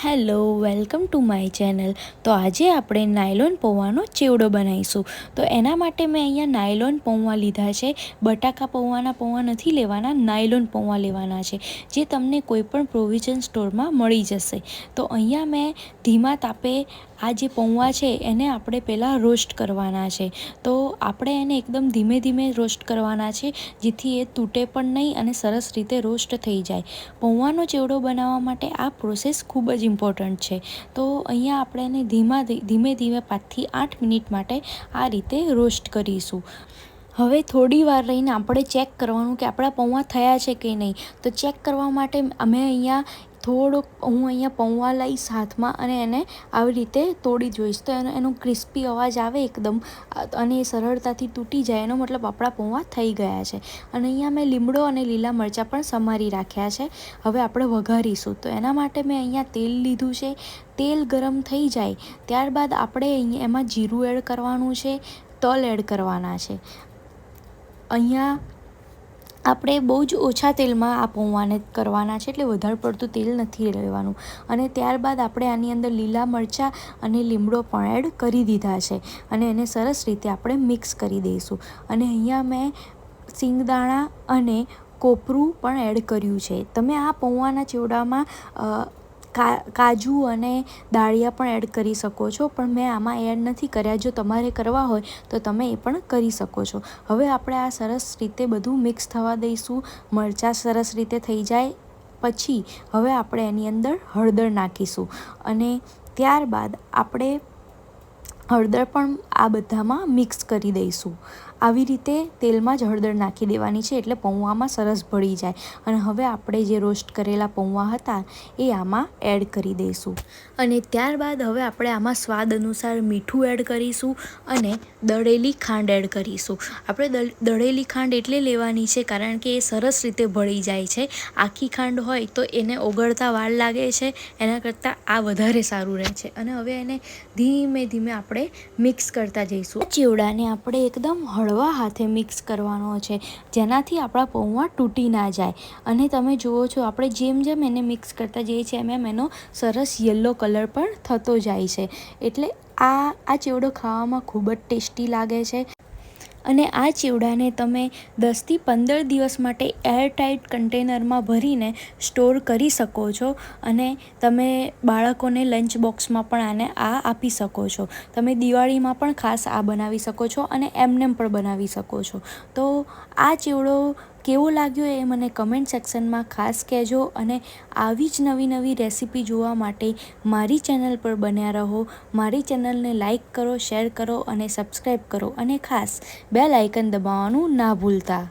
Hello, welcome to my channel. તો આજે આપણે નાયલોન પૌવાનો ચેવડો બનાવીશું. તો એના માટે મેં અહીંયા નાયલોન પૌવા લીધા છે. બટાકા પૌવાના પૌવા નથી લેવાના, નાયલોન પૌવા લેવાના છે, જે તમને કોઈપણ પ્રોવિઝન સ્ટોરમાં મળી જશે. તો અહીંયા મેં ધીમા તાપે આ જે પૌવા છે એને આપણે પહેલાં રોસ્ટ કરવાના છે. તો આપણે એને એકદમ ધીમે ધીમે રોસ્ટ કરવાના છે, જેથી એ તૂટે પણ નહીં અને સરસ રીતે રોસ્ટ થઈ જાય. પૌવાનો ચેવડો બનાવવા માટે આ પ્રોસેસ ખૂબ જ ઇમ્પોર્ટન્ટ છે. તો અહીંયા આપણે એને ધીમે ધીમે 5 થી 8 મિનિટ માટે આ રીતે રોસ્ટ કરીશું. હવે થોડી વાર રહીને આપણે ચેક કરવાનું કે આપણા પૌવા થયા છે કે નહીં. તો ચેક કરવા માટે અમે હું અહીંયા પૌવા લઈશ હાથમાં અને એને આવી રીતે તોડી જોઈશ. તો એનો ક્રિસ્પી અવાજ આવે એકદમ, અને એ સરળતાથી તૂટી જાય, એનો મતલબ આપણા પૌવા થઈ ગયા છે. અને અહીંયા મેં લીમડો અને લીલા મરચાં પણ સમારી રાખ્યા છે. હવે આપણે વઘારીશું. તો એના માટે મેં અહીંયા તેલ લીધું છે. તેલ ગરમ થઈ જાય ત્યારબાદ આપણે અહીંયા એમાં જીરું એડ કરવાનું છે, તલ એડ કરવાના છે. અહીંયા આપણે બહુ જ ઓછા તેલમાં આ પૌવાને કરવાના છે, એટલે વધારે પડતું તેલ નથી લેવાનું. અને ત્યારબાદ આપણે આની અંદર લીલા મરચાં અને લીમડો પણ એડ કરી દીધા છે, અને એને સરસ રીતે આપણે મિક્સ કરી દઈશું. અને અહીંયા મેં સિંગદાણા અને કોપરું પણ એડ કર્યું છે. તમે આ પૌવાના ચેવડામાં કાજુ અને દાળિયા પણ એડ કરી શકો છો, પણ મેં આમાં એડ નથી કર્યા. જો તમારે કરવા હોય તો તમે એ પણ કરી શકો છો. હવે આપણે આ સરસ રીતે બધું મિક્સ થવા દઈશું. મરચાં સરસ રીતે થઈ જાય પછી હવે આપણે એની અંદર હળદર નાખીશું, અને ત્યારબાદ આપણે હળદર પણ આ બધામાં મિક્સ કરી દઈશું. આવી રીતે તેલમાં જ હળદર નાખી દેવાની છે, એટલે પૌવામાં સરસ ભળી જાય. અને હવે આપણે જે રોસ્ટ કરેલા પૌવા હતા એ આમાં એડ કરી દઈશું. અને ત્યારબાદ હવે આપણે આમાં સ્વાદ અનુસાર મીઠું એડ કરીશું અને દળેલી ખાંડ એડ કરીશું. આપણે દળેલી ખાંડ એટલે લેવાની છે કારણ કે એ સરસ રીતે ભળી જાય છે. આખી ખાંડ હોય તો એને ઓગળતા વાર લાગે છે, એના કરતાં આ વધારે સારું રહે છે. અને હવે એને ધીમે ધીમે આપણે મિક્સ કરતા જઈશું. ચેવડાને આપણે એકદમ હળવા હાથે મિક્સ કરવાનો છે, જેનાથી આપણા પૌવા તૂટી ના જાય. અને તમે જુઓ છો, આપણે જેમ જેમ એને મિક્સ કરતા જઈએ છીએ એમ એનો સરસ યલો કલર પણ થતો જાય છે. એટલે આ ચેવડો ખાવામાં ખૂબ જ ટેસ્ટી લાગે છે. અને આ ચેવડાને તમે 10 થી 15 દિવસ માટે એરટાઇટ કન્ટેનરમાં ભરીને સ્ટોર કરી શકો છો. અને તમે બાળકોને લંચ બોક્સમાં પણ આપી શકો છો. તમે દિવાળીમાં પણ ખાસ આ બનાવી શકો છો, અને એમનેમ પણ બનાવી શકો છો. તો આ ચેવડો કેવો લાગ્યો એ મને કમેન્ટ સેક્શનમાં ખાસ કહેજો. અને આવી જ નવી નવી રેસીપી જોવા માટે મારી ચેનલ પર બન્યા રહો. મારી ચેનલને લાઈક કરો, શેર કરો અને સબસ્ક્રાઈબ કરો, અને ખાસ બેલ આઇકન દબાવવાનું ના ભૂલતા.